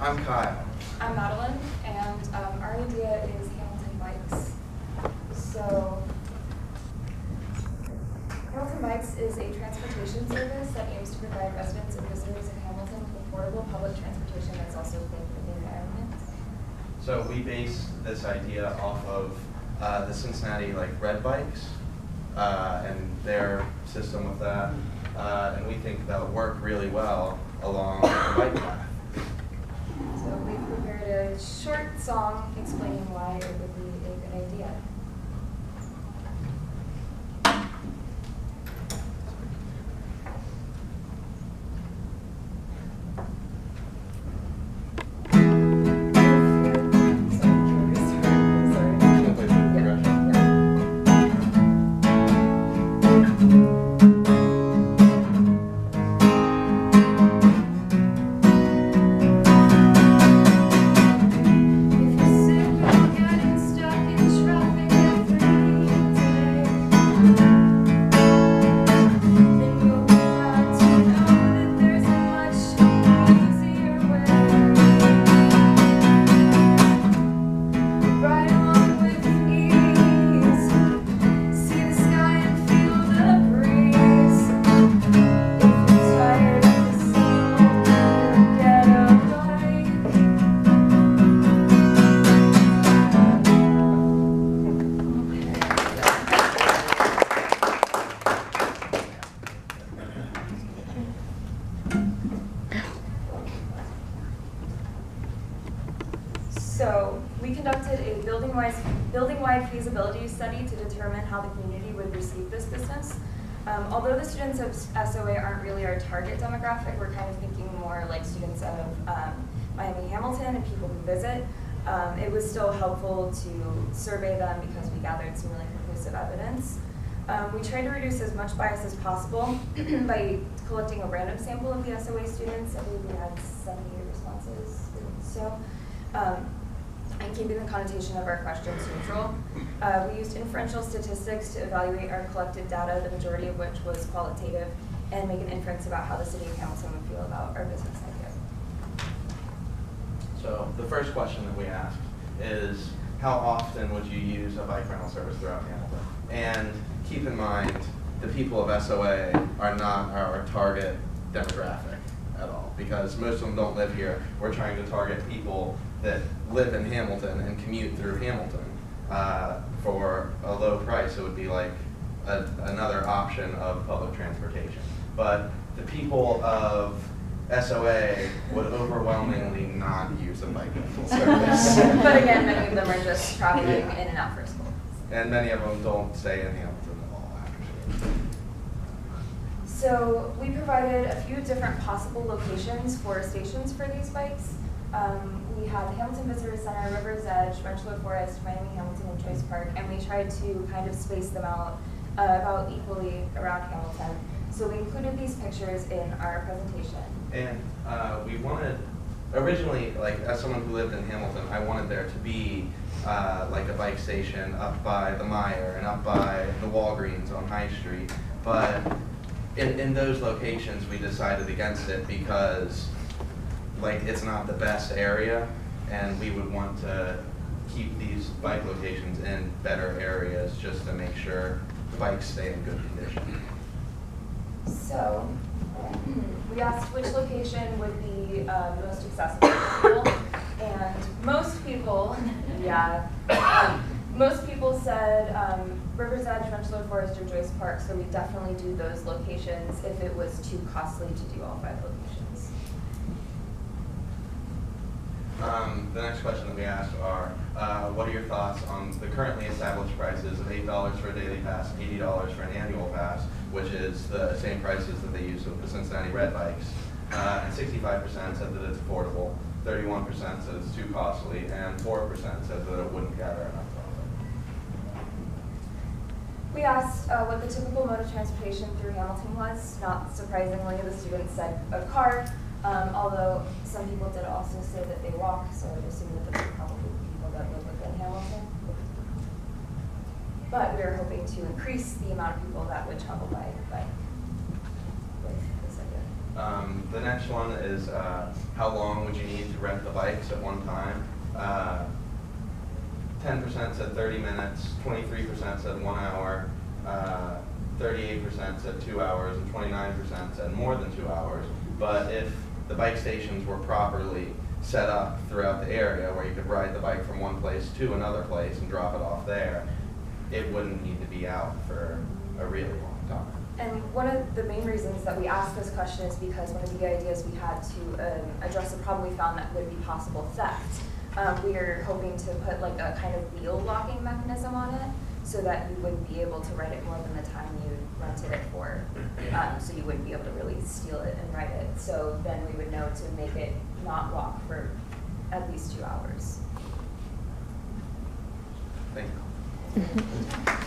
I'm Kyle. I'm Madeline, and our idea is Hamilton Bikes. So, Hamilton Bikes is a transportation service that aims to provide residents and visitors in Hamilton with affordable public transportation that's also good for the environment. So we base this idea off of the Cincinnati Red Bikes and their system with that, and we think that would work really well along the bike path. So we've prepared a short song explaining why it would be a good idea. So we conducted a building-wide feasibility study to determine how the community would receive this business. Although the students of SOA aren't really our target demographic, we're kind of thinking more like students of Miami Hamilton and people who visit. It was still helpful to survey them because we gathered some really conclusive evidence. We tried to reduce as much bias as possible by collecting a random sample of the SOA students. I believe we had 70 responses. So. And keeping the connotation of our questions neutral. We used inferential statistics to evaluate our collected data, the majority of which was qualitative, and make an inference about how the city of Hamilton would feel about our business idea. So the first question that we asked is, how often would you use a bike rental service throughout Hamilton? And keep in mind, the people of SOA are not our target demographic at all, because most of them don't live here. We're trying to target people that live in Hamilton and commute through Hamilton for a low price. It would be like another option of public transportation. But the people of SOA would overwhelmingly not use a bike rental service. But again, many of them are just traveling in and out for school. And many of them don't stay in Hamilton at all, actually. So we provided a few different possible locations for stations for these bikes. We had the Hamilton Visitor Center, River's Edge, Rensselaer Forest, Miami Hamilton, and Joyce Park, and we tried to kind of space them out about equally around Hamilton. So we included these pictures in our presentation. And we wanted, originally, as someone who lived in Hamilton, I wanted there to be a bike station up by the Meijer and up by the Walgreens on High Street. But in those locations, we decided against it because it's not the best area, and we would want to keep these bike locations in better areas just to make sure the bikes stay in good condition. So we asked which location would be most accessible to people, and most people, most people said River's Edge, Rensselaer Forest, or Joyce Park, so we definitely do those locations if it was too costly to do all 5 locations. The next question that we asked are, what are your thoughts on the currently established prices of $8 for a daily pass, $80 for an annual pass, which is the same prices that they use with the Cincinnati Red Bikes. And 65% said that it's affordable, 31% said it's too costly, and 4% said that it wouldn't gather enough profit. We asked what the typical mode of transportation through Hamilton was. Not surprisingly, the students said a car, although some people did also say that they walk, so I would assume that those are probably people that live within Hamilton. But we are hoping to increase the amount of people that would travel by bike with this idea. The next one is how long would you need to rent the bikes at one time? 10% said 30 minutes, 23% said 1 hour, 38% said 2 hours, and 29% said more than 2 hours. But if the bike stations were properly set up throughout the area where you could ride the bike from one place to another place and drop it off there, it wouldn't need to be out for a really long time. And one of the main reasons that we asked this question is because one of the ideas we had to address a problem we found that would be possible theft. We are hoping to put like a kind of wheel locking mechanism on it so that you wouldn't be able to ride it more than the time you rented it for. So you wouldn't be able to really steal it and ride it. So then we would know to make it not lock for at least 2 hours. Thank you.